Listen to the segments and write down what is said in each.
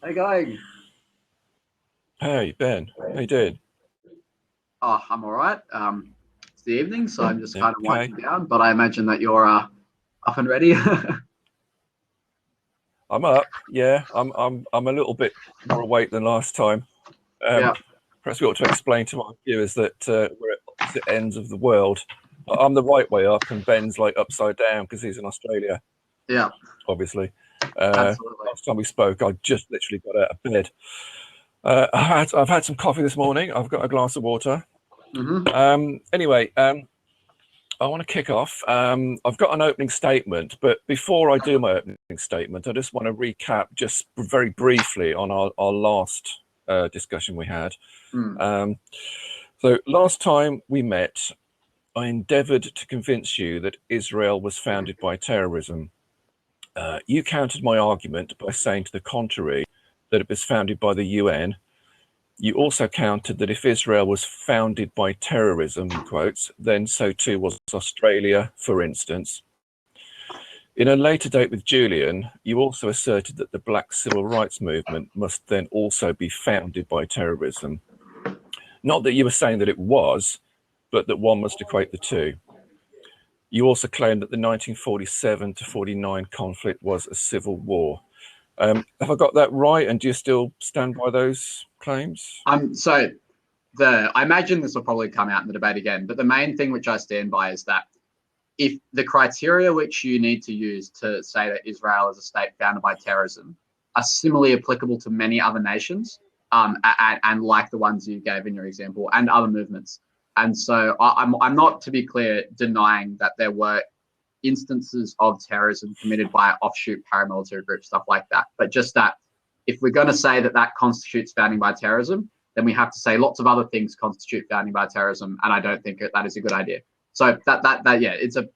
How you going? Hey Ben, how you doing? Oh, I'm all right. It's the evening, so I'm just kind of Okay, winding down. But I imagine that you're up and ready. I'm up. Yeah, I'm a little bit more awake than last time. Um, Yeah, Perhaps we ought to explain to my viewers that we're at opposite ends of the world. I'm the right way up, and Ben's like upside down because he's in Australia, yeah, obviously. absolutely. Last time we spoke, I just literally got out of bed. I've had some coffee this morning. I've got a glass of water. Hmm. Anyway, I want to kick off. I've got an opening statement, but before I do my opening statement, I just want to recap just very briefly on our last discussion we had. Mm. Um, so, last time we met, I endeavored to convince you that Israel was founded by terrorism. You countered my argument by saying to the contrary, that it was founded by the UN. You also countered that if Israel was founded by terrorism, in quotes, then so too was Australia, for instance. In a later date with Julian, you also asserted that the Black Civil Rights Movement must then also be founded by terrorism. Not that you were saying that it was, but that one must equate the two. You also claimed that the 1947 to 49 conflict was a civil war. Have I got that right? And do you still stand by those claims? So I imagine this will probably come out in the debate again, but the main thing which I stand by is that if the criteria which you need to use to say that Israel is a state founded by terrorism are similarly applicable to many other nations, and like the ones you gave in your example, and other movements. And so I'm not, to be clear, denying that there were instances of terrorism committed by offshoot paramilitary groups, stuff like that. But just that if we're going to say that that constitutes founding by terrorism, then we have to say lots of other things constitute founding by terrorism, and I don't think that is a good idea. So that yeah, it's a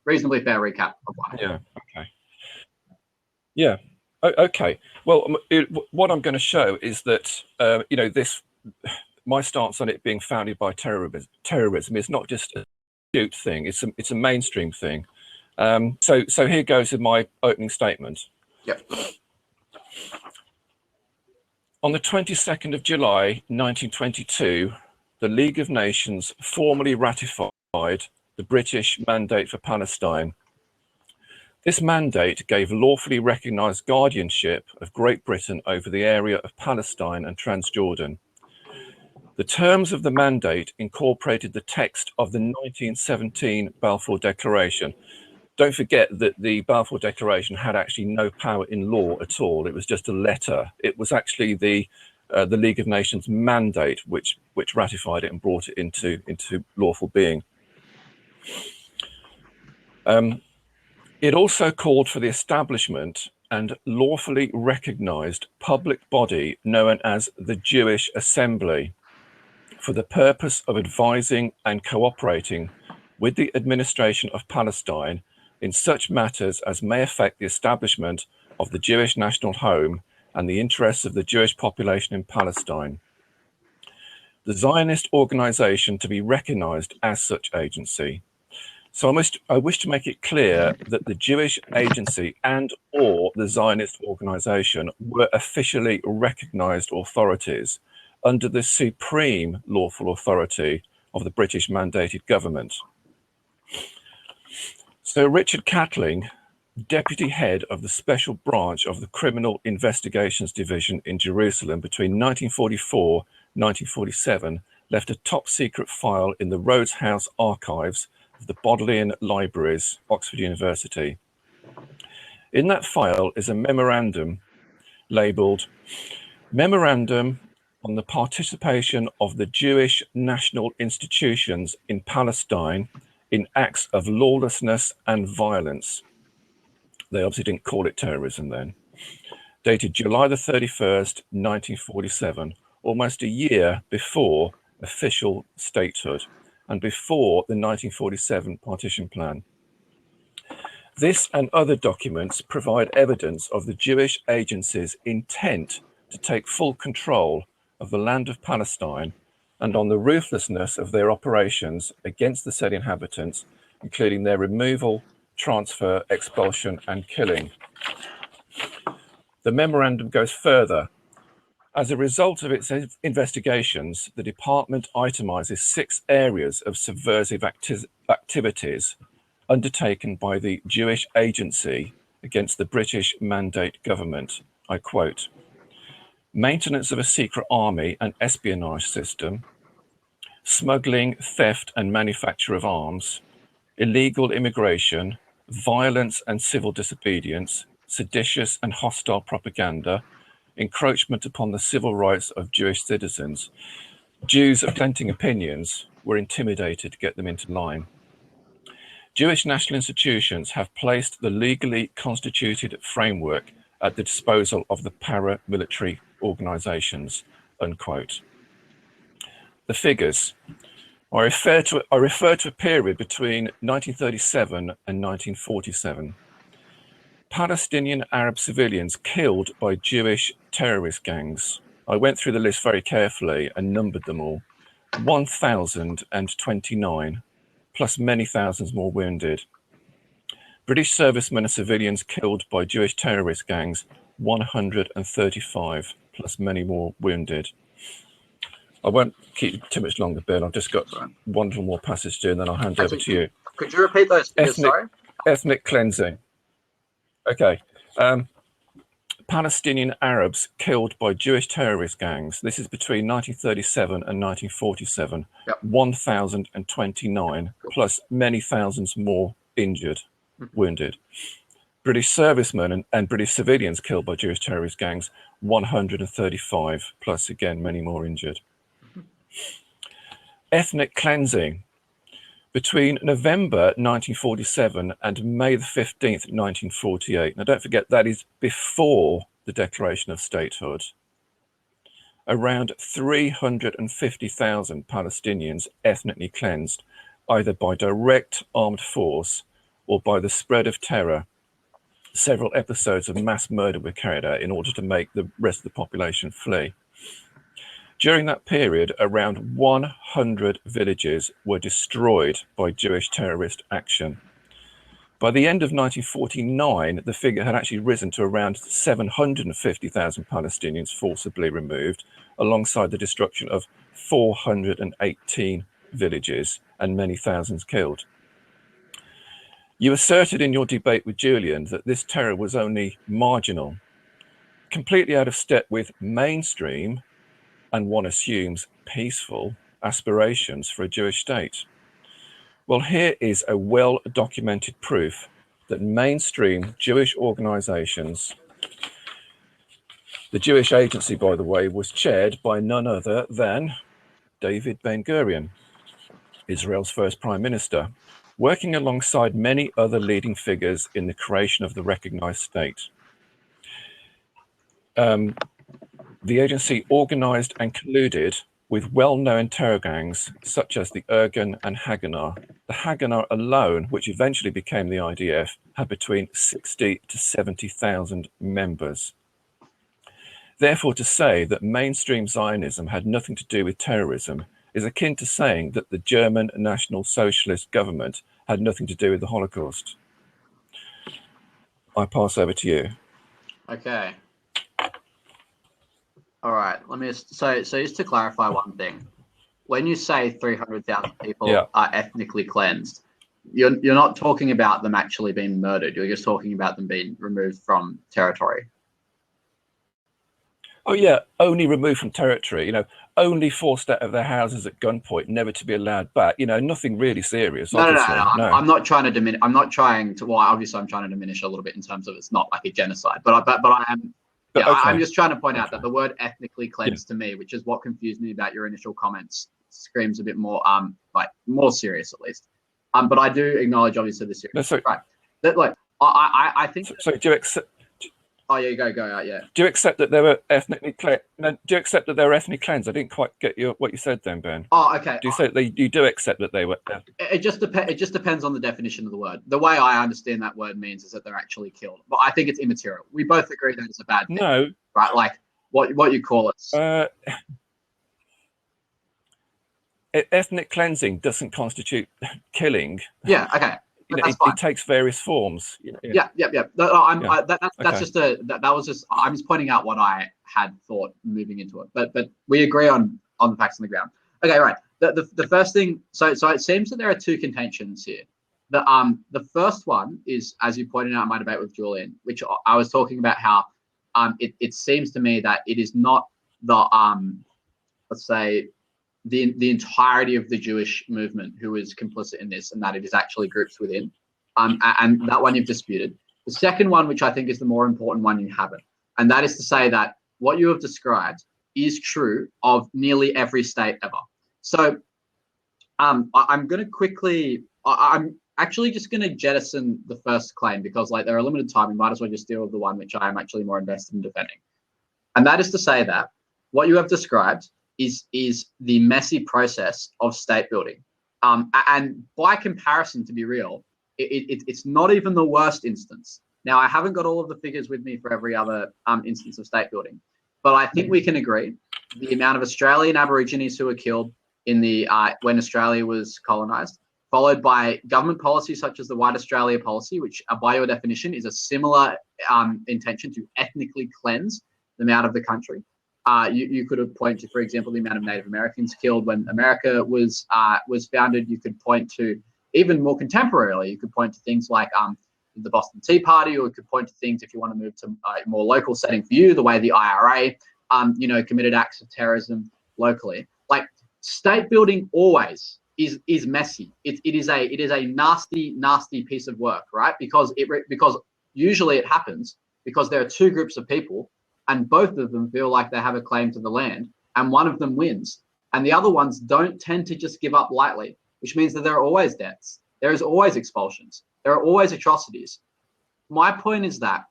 reasonably fair recap of why. Yeah. Okay. Yeah. Okay. Well, what I'm going to show is that this my stance on it being founded by terrorism is not just a cute thing; it's a mainstream thing. So here goes with my opening statement. Yep. On the 22nd of July, 1922, the League of Nations formally ratified the British Mandate for Palestine. This mandate gave lawfully recognised guardianship of Great Britain over the area of Palestine and Transjordan. The terms of the mandate incorporated the text of the 1917 Balfour Declaration. Don't forget that the Balfour Declaration had actually no power in law at all. It was just a letter. It was actually the League of Nations mandate which ratified it and brought it into lawful being. It also called for the establishment and lawfully recognised public body known as the Jewish Assembly for the purpose of advising and cooperating with the administration of Palestine in such matters as may affect the establishment of the Jewish national home and the interests of the Jewish population in Palestine. The Zionist organisation to be recognised as such agency. So I wish to make it clear that the Jewish agency and or the Zionist organisation were officially recognised authorities under the supreme lawful authority of the British mandated government. So Richard Catling, deputy head of the special branch of the Criminal Investigations Division in Jerusalem between 1944 and 1947, left a top secret file in the Rhodes House archives of the Bodleian Libraries, Oxford University. In that file is a memorandum labelled Memorandum on the Participation of the Jewish National Institutions in Palestine in Acts of Lawlessness and Violence. They obviously didn't call it terrorism then. Dated July the 31st, 1947, almost a year before official statehood and before the 1947 partition plan. This and other documents provide evidence of the Jewish agency's intent to take full control of the land of Palestine and on the ruthlessness of their operations against the said inhabitants, including their removal, transfer, expulsion, and killing. The memorandum goes further. As a result of its investigations, the department itemizes 6 areas of subversive activities undertaken by the Jewish Agency against the British Mandate government. I quote, maintenance of a secret army and espionage system, smuggling, theft and manufacture of arms, illegal immigration, violence and civil disobedience, seditious and hostile propaganda, encroachment upon the civil rights of Jewish citizens. Jews of dissenting opinions were intimidated to get them into line. Jewish national institutions have placed the legally constituted framework at the disposal of the paramilitary organizations, unquote. The figures. I refer to a period between 1937 and 1947. Palestinian Arab civilians killed by Jewish terrorist gangs. I went through the list very carefully and numbered them all. 1,029, plus many thousands more wounded. British servicemen and civilians killed by Jewish terrorist gangs, 135, plus many more wounded. I won't keep you too much longer, Ben. I've just got one more passage to do, and then I'll hand over to you. Could you repeat those figures, sorry? Ethnic cleansing. Okay. Palestinian Arabs killed by Jewish terrorist gangs. This is between 1937 and 1947. Yep. 1,029, plus many thousands more injured, wounded. British servicemen and British civilians killed by Jewish terrorist gangs, 135, plus again, many more injured. Ethnic cleansing. Between November 1947 and May the 15th, 1948. Now, don't forget that is before the Declaration of Statehood. Around 350,000 Palestinians ethnically cleansed, either by direct armed force or by the spread of terror. Several episodes of mass murder were carried out in order to make the rest of the population flee. During that period, around 100 villages were destroyed by Jewish terrorist action. By the end of 1949, the figure had actually risen to around 750,000 Palestinians forcibly removed, alongside the destruction of 418 villages and many thousands killed. You asserted in your debate with Julian that this terror was only marginal, completely out of step with mainstream, and one assumes peaceful, aspirations for a Jewish state. Well, here is a well-documented proof that mainstream Jewish organizations, the Jewish Agency, by the way, was chaired by none other than David Ben-Gurion, Israel's first prime minister, working alongside many other leading figures in the creation of the recognized state. The agency organized and colluded with well-known terror gangs such as the Irgun and Haganah. The Haganah alone, which eventually became the IDF, had between 60 to 70,000 members. Therefore, to say that mainstream Zionism had nothing to do with terrorism is akin to saying that the German National Socialist government had nothing to do with the Holocaust. I pass over to you. Okay. All right. Let me so just to clarify one thing. When you say 300,000 people are ethnically cleansed, you're not talking about them actually being murdered. You're just talking about them being removed from territory. Oh yeah, only removed from territory. You know, only forced out of their houses at gunpoint, never to be allowed back. You know, nothing really serious. No. I'm not trying to diminish. I'm not trying to. Well, obviously, I'm trying to diminish a little bit in terms of it's not like a genocide, but I am. Yeah, okay. I'm just trying to point out that the word ethnically cleansed to me, which is what confused me about your initial comments, screams a bit more like more serious at least. But I do acknowledge obviously the serious. No, right. That like I think. So do you accept? Oh yeah, go out. Yeah. Do you accept that they were ethnically cleansed? No, do you accept that they were ethnically cleansed? I didn't quite get what you said then, Ben. Oh, okay. Do you say that you do accept that they were? It just depends on the definition of the word. The way I understand that word means is that they're actually killed. But I think it's immaterial. We both agree that it's a bad thing. No. Right, like what you call it. Ethnic cleansing doesn't constitute killing. Yeah. Okay. that's fine. It takes various forms. Yeah. No, that's Okay. just that was just, I'm just pointing out what I had thought moving into it. But we agree on the facts on the ground. Okay, right. The first thing, so it seems that there are two contentions here. The first one is, as you pointed out in my debate with Julian, which I was talking about how it seems to me that it is not the let's say the entirety of the Jewish movement who is complicit in this, and that it is actually groups within. And that one you've disputed. The second one, which I think is the more important one, you haven't. And that is to say that what you have described is true of nearly every state ever. So I'm going to quickly, I'm actually just going to jettison the first claim because like there are limited time. We might as well just deal with the one which I am actually more invested in defending. And that is to say that what you have described is the messy process of state building. And by comparison, to be real, it's not even the worst instance. Now, I haven't got all of the figures with me for every other instance of state building, but I think we can agree the amount of Australian Aborigines who were killed in the when Australia was colonised, followed by government policies such as the White Australia policy, which by your definition is a similar intention to ethnically cleanse them out of the country. You could have pointed to, for example, the amount of Native Americans killed when America was founded. You could point to, even more contemporarily, you could point to things like the Boston Tea Party, or you could point to things, if you want to move to a more local setting for you, the way the IRA, committed acts of terrorism locally. Like, state building always is messy. It is a nasty piece of work, right? Because usually it happens because there are two groups of people, and both of them feel like they have a claim to the land, and one of them wins, and the other ones don't tend to just give up lightly, which means that there are always deaths, there is always expulsions, there are always atrocities. My point is that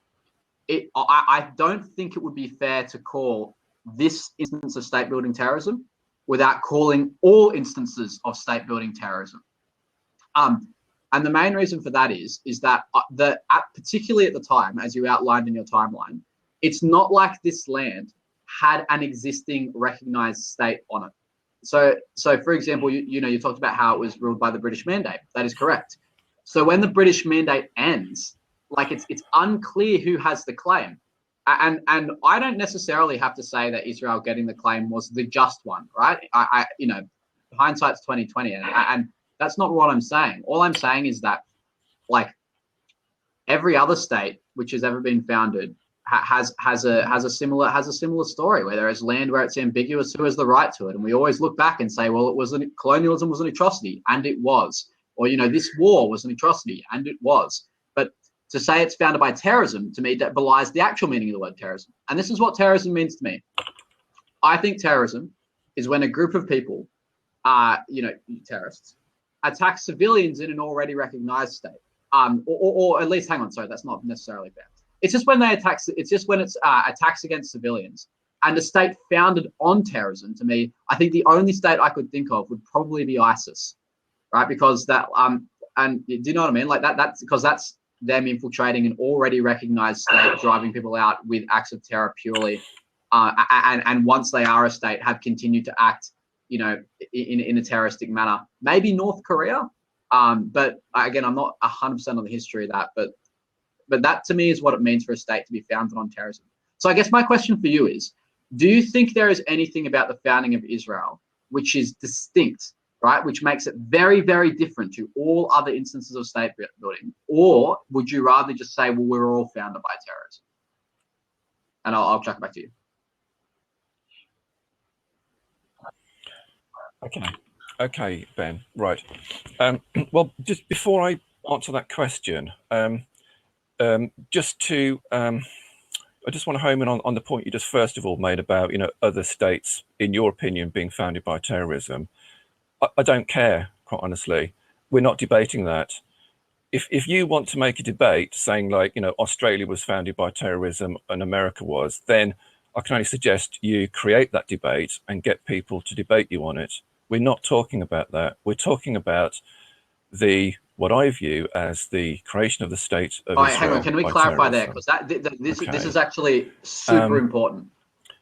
I don't think it would be fair to call this instance of state building terrorism without calling all instances of state building terrorism. And the main reason for that is that particularly at the time, as you outlined in your timeline, it's not like this land had an existing recognized state on it. So for example, you talked about how it was ruled by the British Mandate. That is correct. So when the British Mandate ends, like it's unclear who has the claim. And I don't necessarily have to say that Israel getting the claim was the just one, right? Hindsight's 2020, and that's not what I'm saying. All I'm saying is that, like, every other state which has ever been founded has a similar story, where there is land where it's ambiguous who has the right to it, and we always look back and say, well, colonialism was an atrocity, and it was, or this war was an atrocity, and it was. But to say it's founded by terrorism, to me, that belies the actual meaning of the word terrorism. And this is what terrorism means to me. I think terrorism is when a group of people, terrorists, attack civilians in an already recognized state. Or at least, hang on, sorry, that's not necessarily fair. It's just when it's attacks against civilians. And a state founded on terrorism, to me, I think the only state I could think of would probably be ISIS, right? Because that, and do you know what I mean? Like that's because that's them infiltrating an already recognized state, driving people out with acts of terror purely, and once they are a state, have continued to act, in a terroristic manner. Maybe North Korea, but again, I'm not 100% on the history of that. But that to me is what it means for a state to be founded on terrorism. So I guess my question for you is: do you think there is anything about the founding of Israel which is distinct, right, which makes it very, very different to all other instances of state building? Or would you rather just say, well, we're all founded by terrorism? And I'll chuck it back to you. Okay, Ben. Right. Well, just before I answer that question, I just want to home in on the point you just first of all made about other states, in your opinion, being founded by terrorism. I don't care, quite honestly. We're not debating that. If you want to make a debate saying, like, Australia was founded by terrorism and America was, then I can only suggest you create that debate and get people to debate you on it. We're not talking about that. We're talking about what I view as the creation of the state of Israel. Hang on, can we clarify there? Because this is actually super important.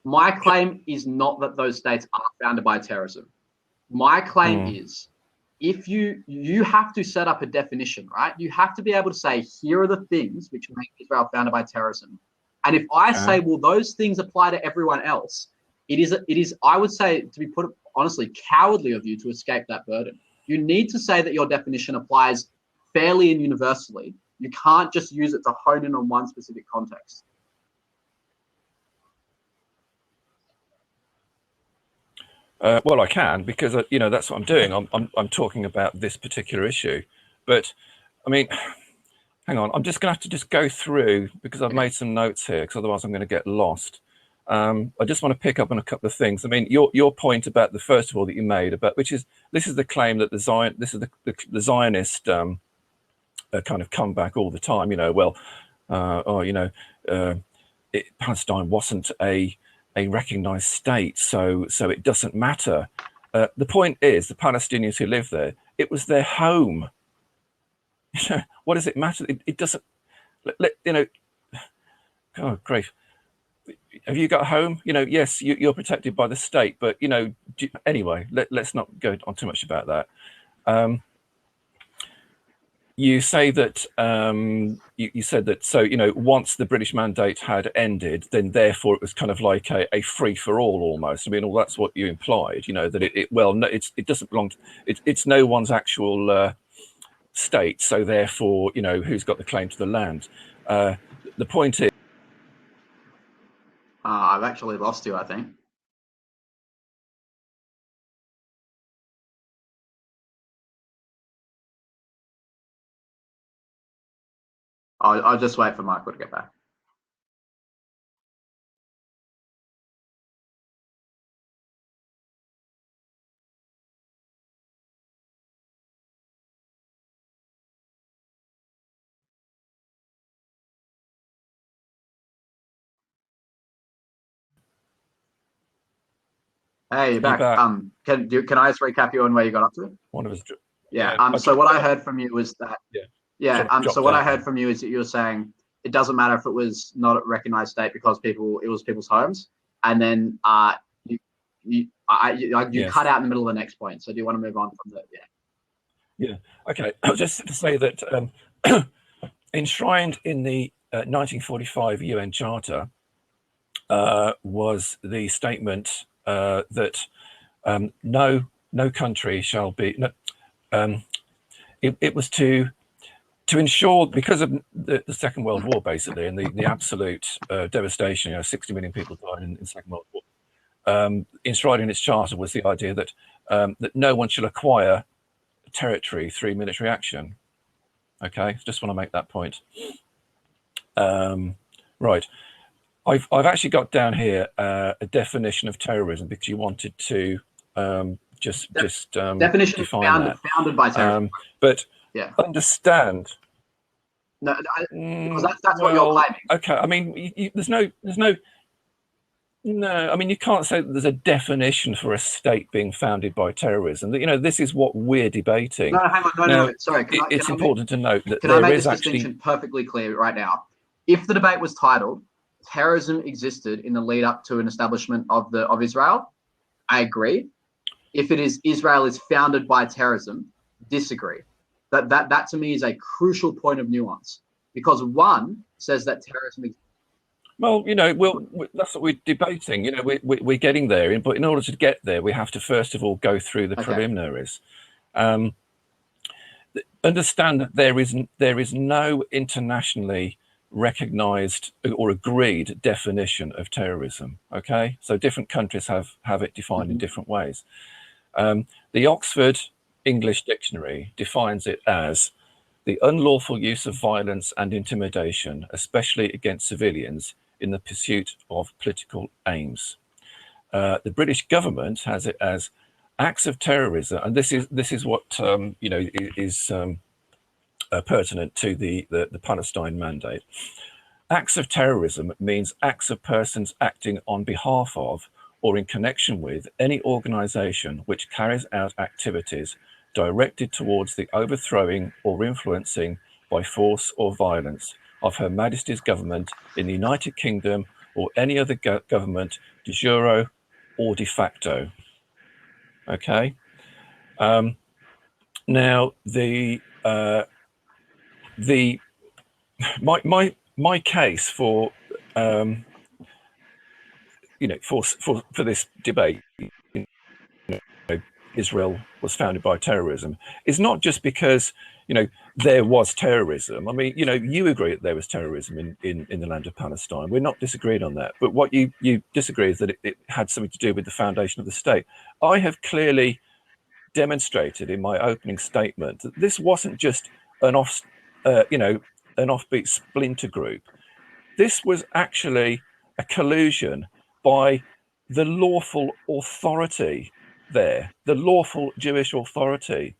My claim is not that those states are founded by terrorism. My claim is if you have to set up a definition, right? You have to be able to say, here are the things which make Israel founded by terrorism. And if I say, well, those things apply to everyone else, it is, I would say, to be put honestly, cowardly of you to escape that burden. You need to say that your definition applies fairly and universally. You can't just use it to hone in on one specific context. Well, I can, because that's what I'm doing. I'm talking about this particular issue, but I mean, hang on. I'm just going to have to just go through, because I've made some notes here, because otherwise I'm going to get lost. I just want to pick up on a couple of things. I mean, your point about the first of all that you made about, which is, this is the claim that the Zionist kind of comeback all the time. Palestine wasn't a recognized state, so it doesn't matter. The point is, the Palestinians who live there, it was their home. What does it matter? It doesn't. God, grief. Have you got a home? Yes, you're protected by the state, but anyway, let's not go on too much about that. You say that you said that, so once the British mandate had ended, then therefore it was kind of like a free for all almost. I mean, well, that's what you implied. That it doesn't belong to, it's no one's actual state. So therefore, who's got the claim to the land? The point is, I've actually lost you, I think. I'll just wait for Michael to get back. Hey, you're back. Can I just recap you on where you got up to? One of us. Yeah. So what I heard from you was that. So what I heard from you is that you were saying it doesn't matter if it was not a recognized state because it was people's homes, and then you cut out in the middle of the next point. So do you want to move on from that? Yeah. Okay. Just to say that enshrined in the 1945 UN Charter was the statement that no country shall be. It was to ensure, because of the Second World War, basically, and the absolute devastation. 60 million people died in the Second World War. Enshrined in its charter was the idea that that no one shall acquire territory through military action. Okay, just want to make that point. Right, I've actually got down here a definition of terrorism, because you wanted to just definition define that. Founded by terrorism. But understand. No, because that's what you're claiming. Okay, I mean, there's no. I mean, you can't say that there's a definition for a state being founded by terrorism. This is what we're debating. No, hang on. No. Sorry. It's important to note that there is actually. Can I make this distinction perfectly clear right now? If the debate was titled "Terrorism existed in the lead up to an establishment of Israel," I agree. If it is Israel is founded by terrorism, disagree. That to me is a crucial point of nuance, because one says that terrorism exists. Well, that's what we're debating. We're getting there, but in order to get there, we have to first of all go through the preliminaries. Understand that there is no internationally recognized or agreed definition of terrorism. Okay, so different countries have it defined in different ways. The Oxford English Dictionary defines it as the unlawful use of violence and intimidation, especially against civilians, in the pursuit of political aims. The British government has it as acts of terrorism, and this is what is pertinent to the Palestine mandate. Acts of terrorism means acts of persons acting on behalf of or in connection with any organization which carries out activities directed towards the overthrowing or influencing by force or violence of Her Majesty's government in the United Kingdom or any other government de jure or de facto. Okay. Now, my case for for this debate, Israel was founded by terrorism, is not just because there was terrorism. I mean, you agree that there was terrorism in the land of Palestine. We're not disagreeing on that. But what you disagree is that it had something to do with the foundation of the state. I have clearly demonstrated in my opening statement that this wasn't just an offbeat splinter group. This was actually a collusion by the lawful authority there. The lawful Jewish authority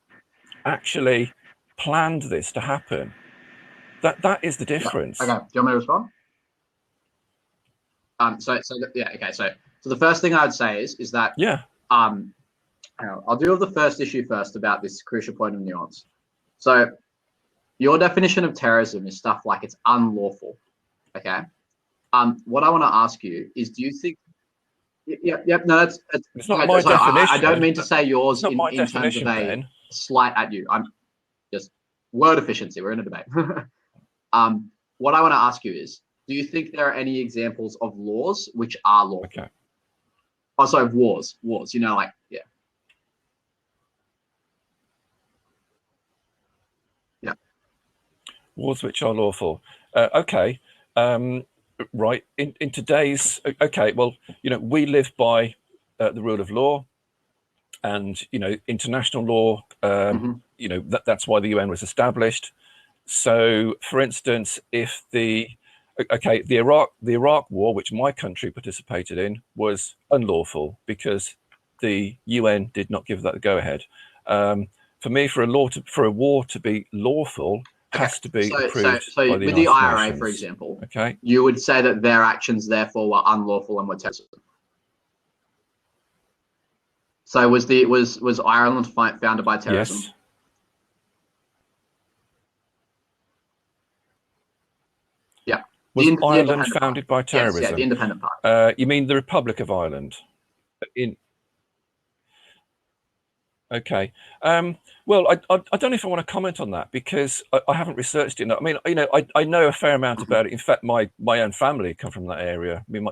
actually planned this to happen. That is the difference. Yeah. Okay. Do you want me to respond? So the first thing I'd say is that I'll deal with the first issue first about this crucial point of nuance. So your definition of terrorism is stuff like it's unlawful. Okay. What I want to ask you is, do you think? No, it's not my definition. I don't mean to say yours in terms of a slight at you. I'm just word efficiency. We're in a debate. What I want to ask you is, do you think there are any examples of laws which are lawful? Okay. Oh, sorry, wars. Wars which are lawful. Okay. Right. In today's, okay, well, we live by the rule of law, and international law. That's why the UN was established. So, for instance, if the Iraq War, which my country participated in, was unlawful because the UN did not give that the go-ahead. For me, for a war to be lawful, has to be approved by the with the IRA, Nations. for example, okay, you would say that their actions therefore were unlawful and were terrorism. So was Ireland founded by terrorism? Yes. Yeah. Was Ireland founded by terrorism? Yes, the independent part. You mean the Republic of Ireland? Okay. Well, I don't know if I want to comment on that because I haven't researched it. I mean, I know a fair amount about it. In fact, my own family come from that area. I mean,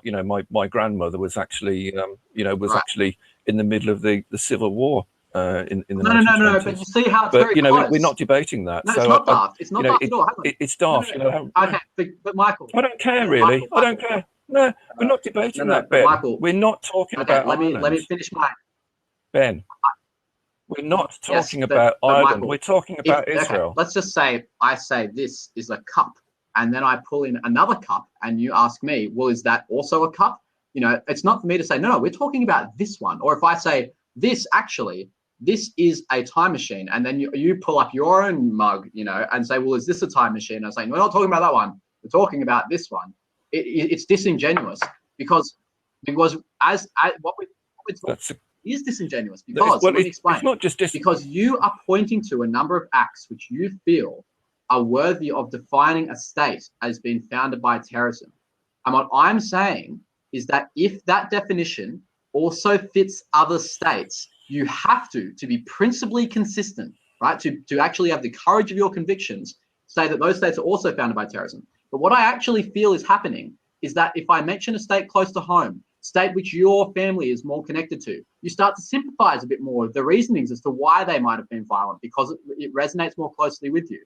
my grandmother was actually, actually in the middle of the Civil War in the 1920s. No. But you see how it's very close. We're not debating that. No, it's not daft. It's not daft at all. It's daft. Okay, but Michael, I don't care really. Michael, I don't care. No, we're not debating that, Ben. Michael, we're not talking about Ireland. Let me finish my. Ben. We're not talking about Ireland. Michael, we're talking about Israel. Okay, let's just say I say this is a cup, and then I pull in another cup, and you ask me, well, is that also a cup? It's not for me to say, no, we're talking about this one. Or if I say this is a time machine, and then you pull up your own mug, and say, well, is this a time machine? I'm saying, we're not talking about that one. We're talking about this one. It's disingenuous because as what we're talking is disingenuous because let me explain. It's not just because you are pointing to a number of acts which you feel are worthy of defining a state as being founded by terrorism. And what I'm saying is that if that definition also fits other states, you have to be principally consistent, right? To actually have the courage of your convictions, say that those states are also founded by terrorism. But what I actually feel is happening is that if I mention a state close to home, state which your family is more connected to, you start to sympathize a bit more with the reasonings as to why they might have been violent because it resonates more closely with you.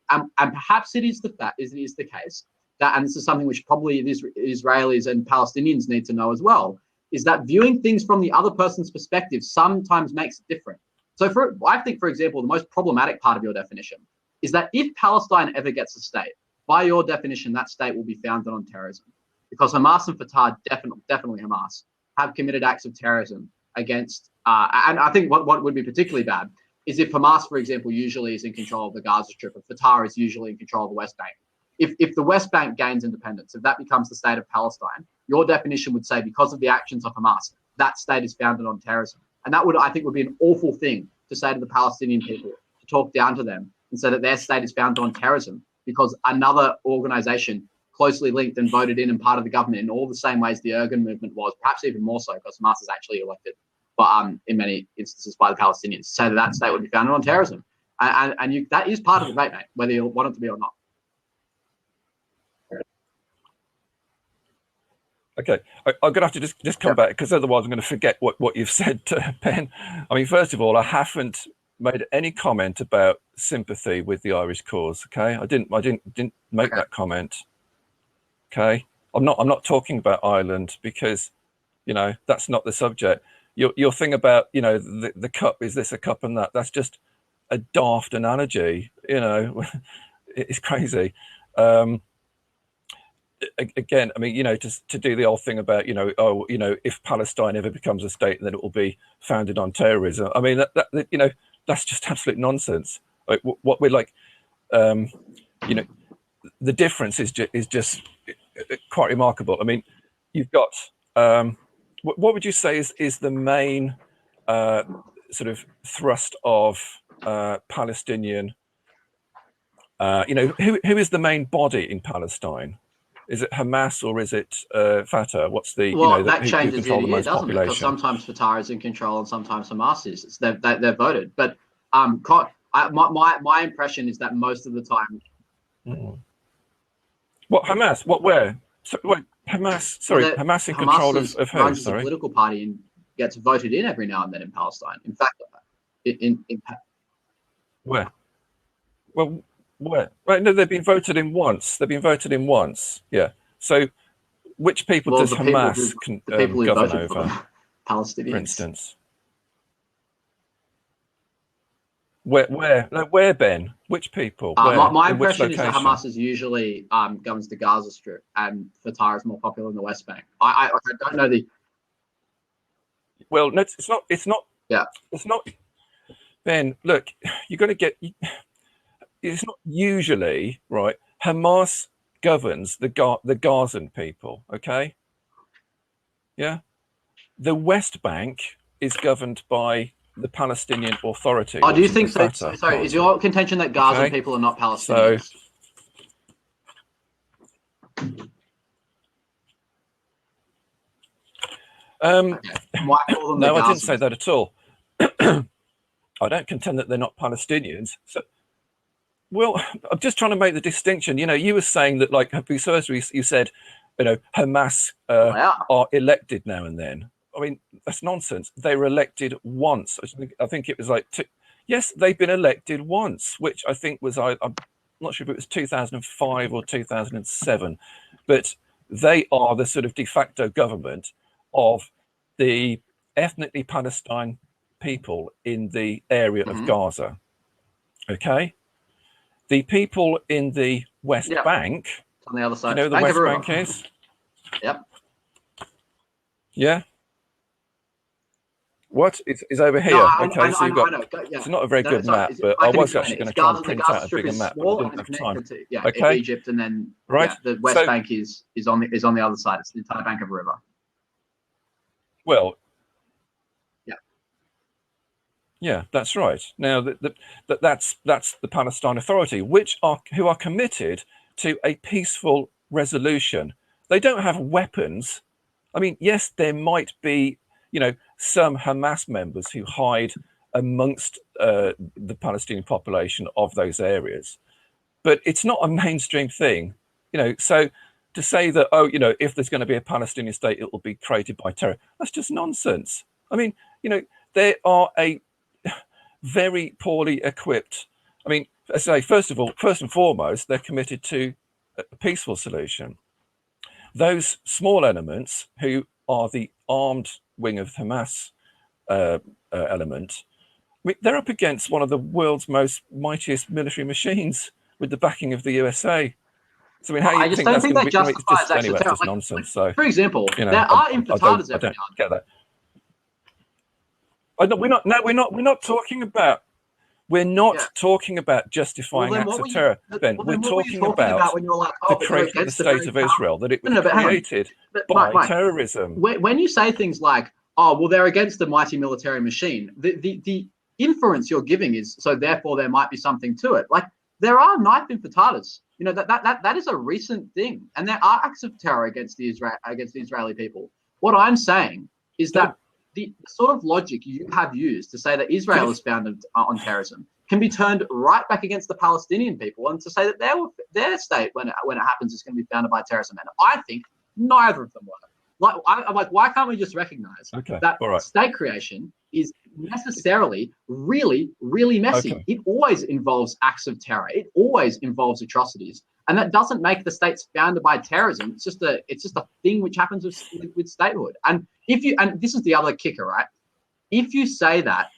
And perhaps it is the case that, and this is something which probably the Israelis and Palestinians need to know as well, is that viewing things from the other person's perspective sometimes makes it different. So I think, for example, the most problematic part of your definition is that if Palestine ever gets a state, by your definition, that state will be founded on terrorism. Because Hamas and Fatah, definitely Hamas, have committed acts of terrorism against, and I think what would be particularly bad is if Hamas, for example, usually is in control of the Gaza Strip, and Fatah is usually in control of the West Bank. If the West Bank gains independence, if that becomes the state of Palestine, your definition would say because of the actions of Hamas, that state is founded on terrorism. And that I think would be an awful thing to say to the Palestinian people, to talk down to them and say that their state is founded on terrorism because another organization closely linked and voted in and part of the government in all the same ways the Irgun movement was, perhaps even more so because Hamas is actually elected, but in many instances by the Palestinians, say that state would be founded on terrorism. and that is part of the debate, mate, whether you want it to be or not. Okay, I'm gonna have to just come back, because otherwise I'm going to forget what you've said, Ben. I mean, first of all, I haven't made any comment about sympathy with the Irish cause. Okay, I didn't make that comment. Okay, I'm not talking about Ireland, because that's not the subject. Your thing about the cup, is this a cup and that? That's just a daft analogy. It's crazy. Again, I mean, to do the old thing about, if Palestine ever becomes a state, then it will be founded on terrorism. I mean, that's just absolute nonsense. Like, what we're like, the difference is just quite remarkable. I mean, you've got, what would you say is the main sort of thrust of Palestinian, who is the main body in Palestine? Is it Hamas or is it Fatah? What's the that who changes control the year, most doesn't it? Because population? sometimes Fatah is in control and sometimes Hamas is. They're voted, but my impression is that most of the time. What Hamas? What where? So, wait, Hamas? Sorry, Hamas in control of who? Runs as a Sorry, political party and gets voted in every now and then in Palestine. In fact, in where? Well, where? Right, no, they've been voted in once. They've been voted in once. Yeah. So, which people does Hamas govern over? For them, Palestinians. For instance. Where, Ben? Which people? Where? My impression is that Hamas is usually governs the Gaza Strip, and Fatah is more popular in the West Bank. I don't know the. Well, no, it's not. It's not. Yeah. It's not. Ben, look, you're going to get. It's not usually right. Hamas governs the Gazan people. Okay. Yeah. The West Bank is governed by the Palestinian Authority. Do you think so? Sorry, is your contention that Gazan people are not Palestinians? Why call them no, I didn't say that at all. I don't contend that they're not Palestinians. So, well, I'm just trying to make the distinction. You were saying that, like, first you said, Hamas are elected now and then. I mean, that's nonsense. They were elected once. I think it was like yes, they've been elected once, which I think was, I'm not sure if it was 2005 or 2007, but they are the sort of de facto government of the ethnically Palestine people in the area of Gaza. Okay? The people in the West Bank, on the other side. You know the West Bank is? Yep. Yeah. What? It's over here. Okay, so you've got. It's not a very good map, but I was actually going to try and print out a bigger map, but I didn't have time. Okay. Egypt, and then the West Bank is on the other side. It's the entire bank of a river. Well. Yeah, that's right. Now that's the Palestine Authority, who are committed to a peaceful resolution. They don't have weapons. I mean, yes, there might be, some Hamas members who hide amongst the Palestinian population of those areas, but it's not a mainstream thing, So to say that, if there's going to be a Palestinian state, it will be created by terror. That's just nonsense. I mean, there are a very poorly equipped. I mean, I say, first and foremost, they're committed to a peaceful solution. Those small elements, who are the armed wing of Hamas element, I mean, they're up against one of the world's mightiest military machines with the backing of the USA. So, I mean, how you think that's going to be? Anyway, it's just nonsense. So, for example, there are infiltrators. I don't get that. We're not talking about. We're not talking about justifying acts of terror, Ben. We're talking about the creation of the state of Israel, that it was created by terrorism. When you say things like, "Oh, well, they're against the mighty military machine," the inference you're giving is, so therefore there might be something to it. Like, there are knife infiltrators. That is a recent thing, and there are acts of terror against the Israeli people. What I'm saying is that the sort of logic you have used to say that Israel is founded on terrorism can be turned right back against the Palestinian people, and to say that their state, when it happens, is going to be founded by terrorism. And I think neither of them were. I'm like, why can't we just recognize that state creation is necessarily really, really messy? Okay. It always involves acts of terror. It always involves atrocities. And that doesn't make the states founded by terrorism. It's just a thing which happens with statehood. And this is the other kicker, right? If you say that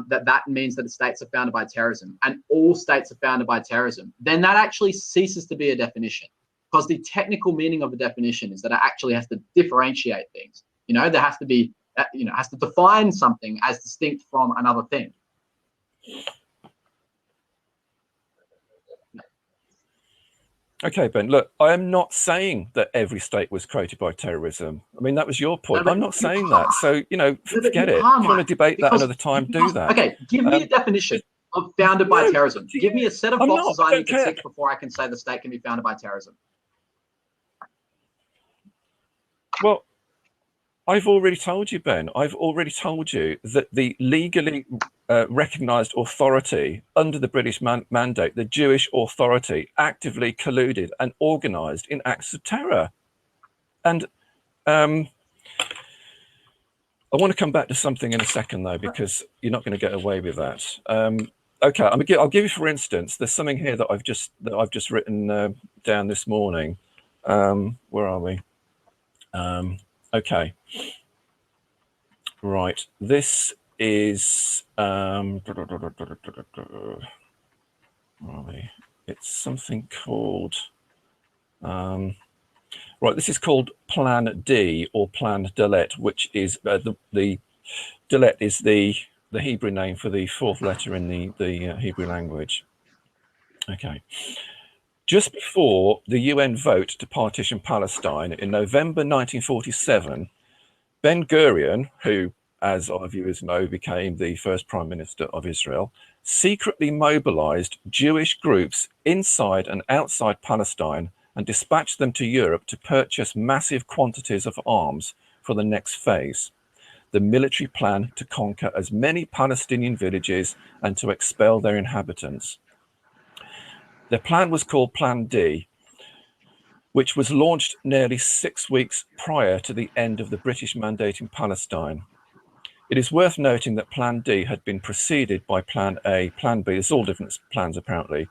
that means that the states are founded by terrorism and all states are founded by terrorism, then that actually ceases to be a definition, because the technical meaning of a definition is that it actually has to differentiate things. There has to be, has to define something as distinct from another thing. Okay, Ben, look, I am not saying that every state was created by terrorism. I mean, that was your point. I'm not saying that. So, forget it. If you want to debate that another time, do that. Okay, give me a definition of founded by terrorism. Give me a set of boxes I need to tick before I can say the state can be founded by terrorism. Well, I've already told you, Ben. I've already told you that the legally recognised authority under the British mandate, the Jewish authority, actively colluded and organised in acts of terror. And I want to come back to something in a second, though, because you're not going to get away with that. Okay, I'll give you, for instance, there's something here that I've just written down this morning. Where are we? Okay. Right. This is it's something called right. This is called Plan D, or Plan Dalet, which is the Dalet is the Hebrew name for the fourth letter in the Hebrew language. Okay. Just before the UN vote to partition Palestine in November 1947, Ben Gurion, who, as our viewers know, became the first Prime Minister of Israel, secretly mobilized Jewish groups inside and outside Palestine and dispatched them to Europe to purchase massive quantities of arms for the next phase, the military plan to conquer as many Palestinian villages and to expel their inhabitants. Their plan was called Plan D, which was launched nearly 6 weeks prior to the end of the British mandate in Palestine. It is worth noting that Plan D had been preceded by Plan A, Plan B, there's all different plans apparently,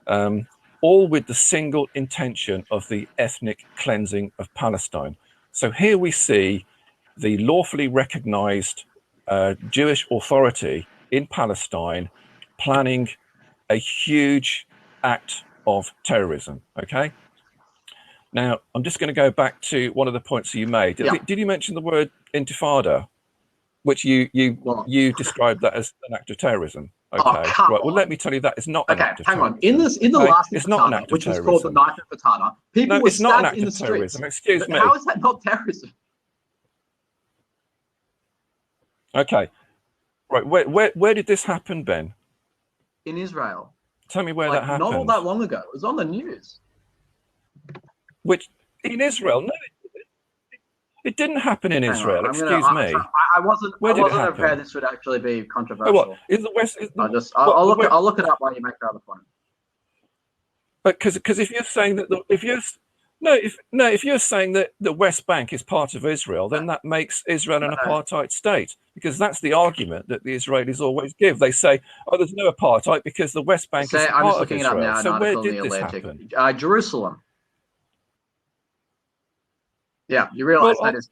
all with the single intention of the ethnic cleansing of Palestine. So here we see the lawfully recognized Jewish authority in Palestine planning a huge act of terrorism, okay? Now, I'm just going to go back to one of the points you made. Yeah. Did you mention the word intifada, which you described that as an act of terrorism? Okay, right. Well, let me tell you that it's not an act of terrorism. In the last intifada, which was called the Ninth Intifada, people were stabbed in the streets. Excuse me. How is that not terrorism? Okay, right. Where did this happen, Ben? In Israel. Tell me where that happened. Not all that long ago. It was on the news. Which in Israel? No, it didn't happen in Israel. Excuse me. I wasn't aware this would actually be controversial. Oh, what? Is the West? I'll look it up while you make your other point. But because if you're saying that if you're saying that the West Bank is part of Israel, then that makes Israel an apartheid state, because that's the argument that the Israelis always give. They say, "Oh, there's no apartheid because the West Bank is part of Israel." I'm just looking it up now. So where did this happen? Jerusalem. Yeah, you realize that is.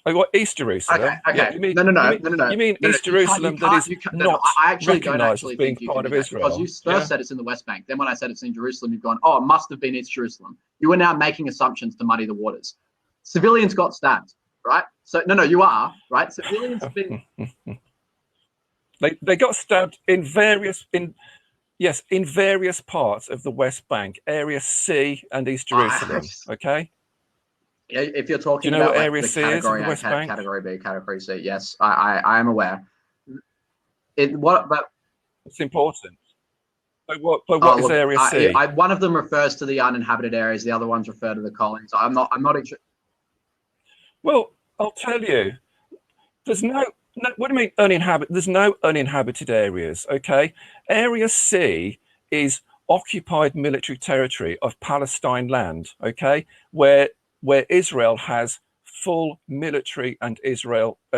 Oh, what, East Jerusalem? Okay. Yeah, No. You mean East Jerusalem that is not recognised as being part of Israel? Because you first said it's in the West Bank. Then when I said it's in Jerusalem, you've gone, oh, it must have been East Jerusalem. You are now making assumptions to muddy the waters. Civilians got stabbed, right? So, no, you are, right? Civilians have been... They got stabbed in various parts of the West Bank, Area C and East Jerusalem, okay? If you're talking about what Area C is in the West Bank? Category B, Category C, yes, I am aware. But it's important. But what is Area C? One of them refers to the uninhabited areas. The other ones refer to the colonies. I'm not interested. Well, I'll tell you. There's no No, what do you mean uninhabited? There's no uninhabited areas. Okay, Area C is occupied military territory of Palestine land. Okay, where Israel has full military and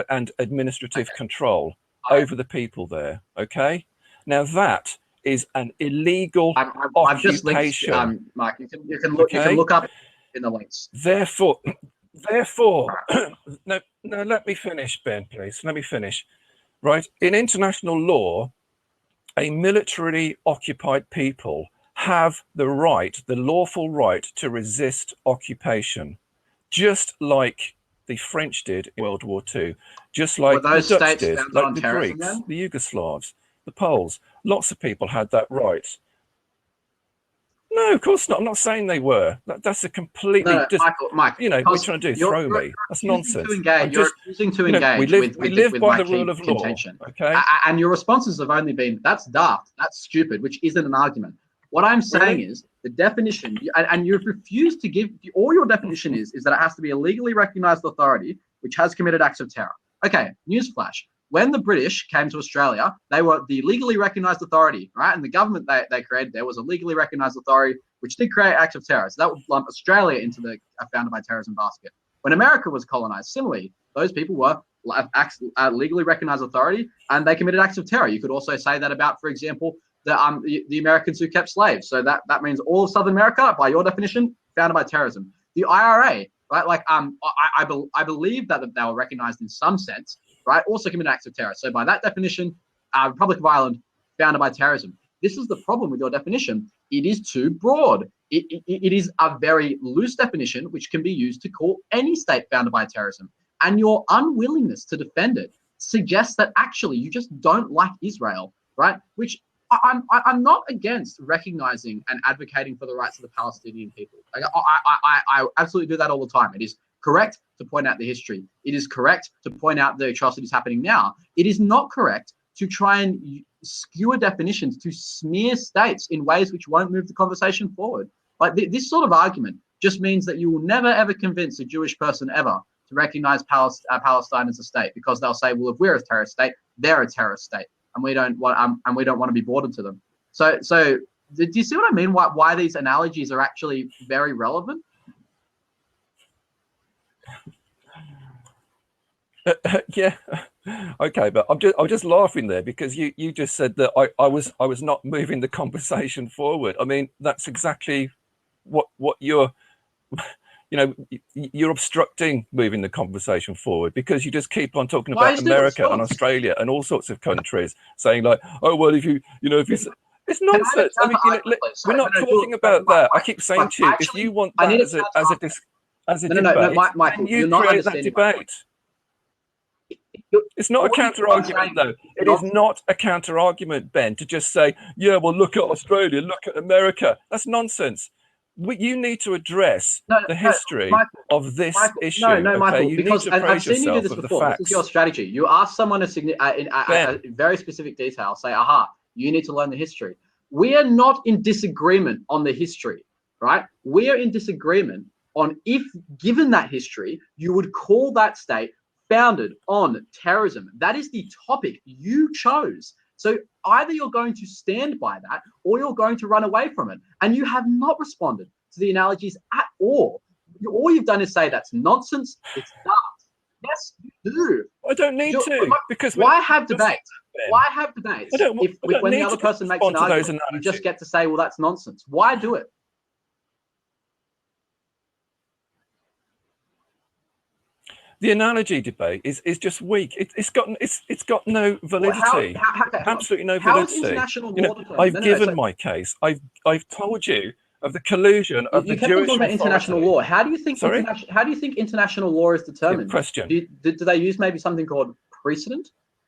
and administrative control over the people there. Okay, now that is an illegal I've just linked, occupation. Mike. You can Okay, look up in the links. therefore, no, let me finish, Ben, please. Let me finish. Right. In international law, a militarily occupied people have the right, the lawful right to resist occupation, just like the French did in World War II, just Were like the those Dutch states did, founded like on the terrorism Greeks, then? the Yugoslavs, the Poles. Lots of people had that right. No, of course not. I'm not saying they were. That's a completely No, just, Michael, you know, what are you because trying to do? you're Throw you're me? That's refusing to nonsense. engage. I'm You're just, refusing to you know, engage we live with by my the rule of law. contention. Okay. And your responses have only been that's daft, that's stupid, which isn't an argument. What I'm saying Really? is the definition, and you've refused to give all your definition is that it has to be a legally recognized authority which has committed acts of terror. Okay, newsflash. When the British came to Australia, they were the legally recognized authority, right? And the government they created there was a legally recognized authority which did create acts of terror. So that would lump Australia into the founded by terrorism basket. When America was colonized, similarly, those people were legally recognized authority and they committed acts of terror. You could also say that about, for example, the Americans who kept slaves. So that means all of Southern America, by your definition, founded by terrorism. The IRA, right? Like I believe that they were recognized in some sense, right? Also committed acts of terror. So by that definition, Republic of Ireland, founded by terrorism. This is the problem with your definition. It is too broad. It is a very loose definition, which can be used to call any state founded by terrorism. And your unwillingness to defend it suggests that actually you just don't like Israel, right? Which I'm not against recognizing and advocating for the rights of the Palestinian people. Like, I absolutely do that all the time. It is correct to point out the history. It is correct to point out the atrocities happening now. It is not correct to try and skewer definitions to smear states in ways which won't move the conversation forward. Like this sort of argument just means that you will never ever convince a Jewish person ever to recognize Palestine as a state, because they'll say, well, if we're a terrorist state, they're a terrorist state, and we don't want to be bordered to them. So do you see what I mean? Why these analogies are actually very relevant? Yeah. Okay, but I'm just laughing there because you just said that I was not moving the conversation forward. I mean, that's exactly what you're, you know, you're obstructing moving the conversation forward because you just keep on talking about America and Australia and all sorts of countries, saying like, oh well, if you it's nonsense. I mean, we're not talking about that. I keep saying to you, if you want that as a debate, Michael, then you create that debate. It's not a counter argument, though. It is not a counter argument, Ben, to just say, yeah, well, look at Australia, look at America. That's nonsense. You need to address the history of this issue. No, Michael, you because need to I've seen you do this before. This is your strategy. You ask someone a very specific detail, say, aha, you need to learn the history. We are not in disagreement on the history, right? We are in disagreement on if, given that history, you would call that state founded on terrorism. That is the topic you chose. So either you're going to stand by that or you're going to run away from it. And you have not responded to the analogies at all. All you've done is say that's nonsense, it's daft. Yes, you do. I don't need to. Because why have debates? Why have debates if when the other person makes an argument, you just get to say, well, that's nonsense. Why do it? The analogy debate is just weak. It's got no validity. Absolutely no validity. International law I've given my case. I've told you of the collusion of the Jewish talking about international law. How do you think? Sorry? How do you think international law is determined? Good question. Do they use maybe something called precedent,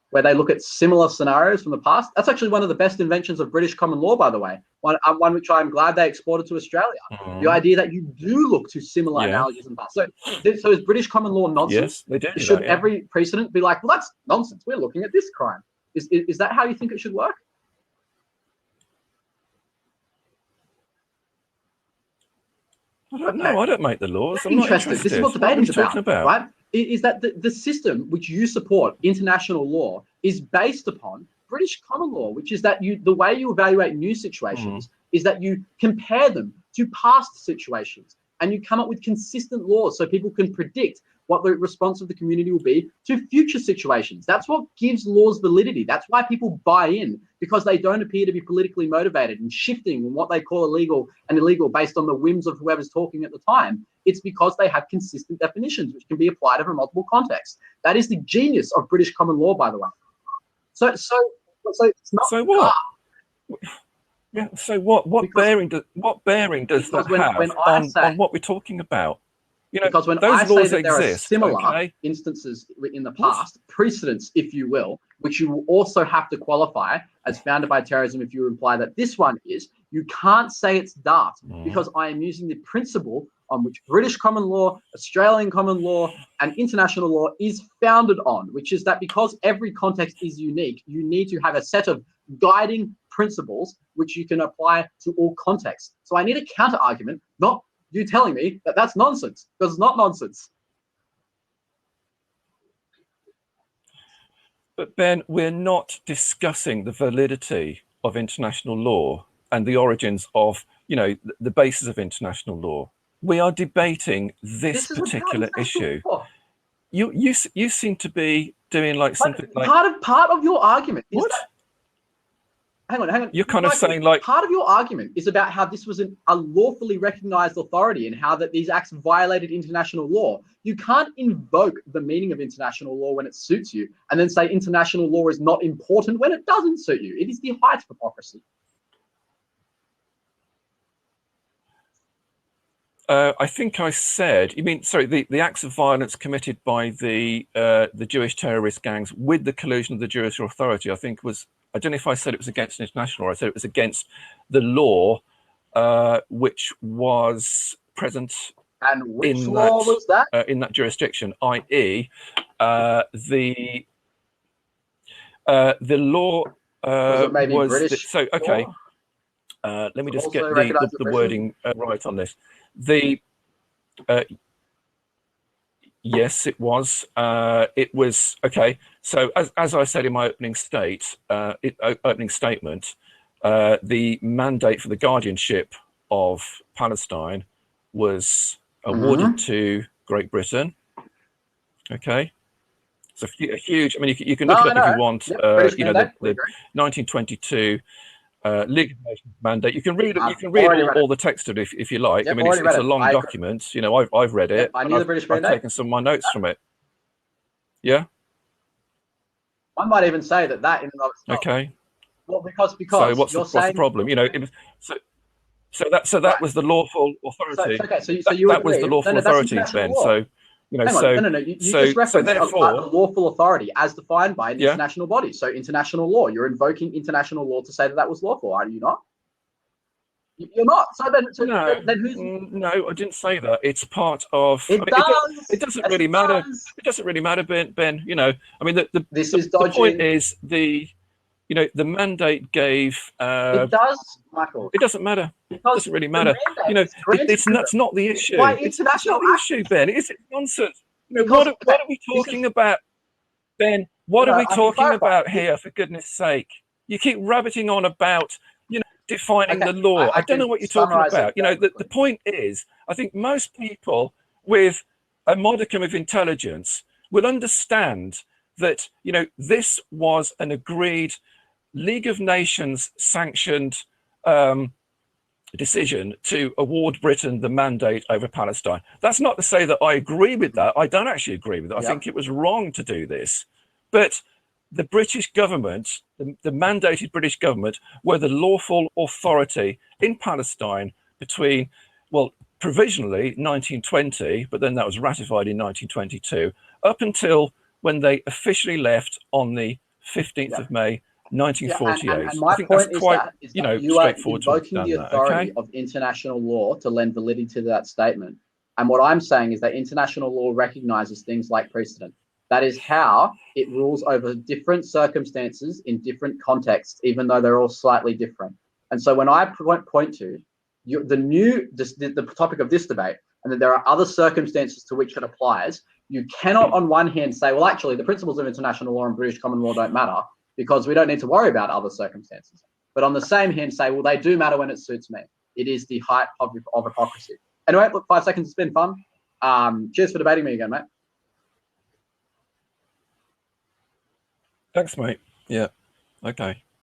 where they look at similar scenarios from the past? That's actually one of the best inventions of British common law, by the way. One which I'm glad they exported to Australia. The idea that you do look to similar analogies in the past. So is British common law nonsense? Yes, they do. Should every precedent be like, well, that's nonsense. We're looking at this crime. Is that how you think it should work? I don't know. I don't make the laws. I'm I'm not interested. interested. This is what debating's about, right? is that the system which you support, international law, is based upon British common law, which is that the way you evaluate new situations is that you compare them to past situations and you come up with consistent laws so people can predict what the response of the community will be to future situations. That's what gives laws validity. That's why people buy in, because they don't appear to be politically motivated and shifting in what they call illegal and illegal based on the whims of whoever's talking at the time. It's because they have consistent definitions which can be applied over multiple contexts. That is the genius of British common law, by the way. So it's not. So what? Yeah. So what bearing does that have on what we're talking about? You know, because when those I say laws that there exist, are similar instances in the past, precedents, if you will, which you will also have to qualify as founded by terrorism if you imply that this one is, you can't say it's daft because I am using the principle on which British common law, Australian common law, and international law is founded on, which is that because every context is unique, you need to have a set of guiding principles which you can apply to all contexts. So I need a counter argument, not you telling me that that's nonsense, because it's not nonsense. But Ben, we're not discussing the validity of international law and the origins of, you know, the basis of international law. We are debating this particular issue. You seem to be doing like something like part of your argument is that. Hang on. You're kind of saying like part of your argument is about how this was a lawfully recognized authority and how that these acts violated international law. You can't invoke the meaning of international law when it suits you and then say international law is not important when it doesn't suit you. It is the height of hypocrisy. I think I said, you mean, sorry, the acts of violence committed by the Jewish terrorist gangs with the collusion of the Jewish authority, I think was, I don't know if I said it was against international law, I said it was against the law which was present and which law was that? In that jurisdiction, i.e. the law was British so okay law? Let me just get the wording right on this. Yes, it was okay. So as I said in my opening statement, the mandate for the guardianship of Palestine was awarded to Great Britain. Okay, it's a huge. I mean, you can look it up if you want. You know, the 1922 League of Nations mandate. You can read all the text of it if you like. I mean, it's a long document. You know, I've read it. I knew the British mandate. I've taken some of my notes from it. Yeah. I might even say that in and of itself. Okay. Well, because so what's the problem? You know, it was so that was the lawful authority. So you that was the lawful authority then. Law. So you know, you just referenced a lawful authority as defined by an international body. So international law, you're invoking international law to say that was lawful, are you not? You're not. So then who's? No, I didn't say that. It's part of. It does. It doesn't really matter. It doesn't really matter, Ben. You know, I mean, the point is the mandate gave. It does, Michael. It doesn't matter. It doesn't really matter. You know, that's not the issue. Why it's not the issue, Ben. It's nonsense. You know, what are we talking about, Ben? What are we talking about here? For goodness' sake, you keep rabbiting on about defining the law. I don't know what you're talking about. You know, the point is, I think most people with a modicum of intelligence will understand that, you know, this was an agreed League of Nations sanctioned decision to award Britain the mandate over Palestine. That's not to say that I agree with that. I don't actually agree with it. I think it was wrong to do this. But the British government, the mandated British government, were the lawful authority in Palestine between, well, provisionally 1920, but then that was ratified in 1922, up until when they officially left on the 15th of May, 1948. And my point is that you are invoking the authority of international law to lend validity to that statement. And what I'm saying is that international law recognizes things like precedent. That is how it rules over different circumstances in different contexts, even though they're all slightly different. And so when I point to the topic of this debate, and that there are other circumstances to which it applies, You cannot on one hand say, well, actually, the principles of international law and British common law don't matter because we don't need to worry about other circumstances. But on the same hand, say, well, they do matter when it suits me. It is the height of hypocrisy. Anyway, look, 5 seconds, it's been fun. Cheers for debating me again, mate. Thanks, mate. Yeah. Okay.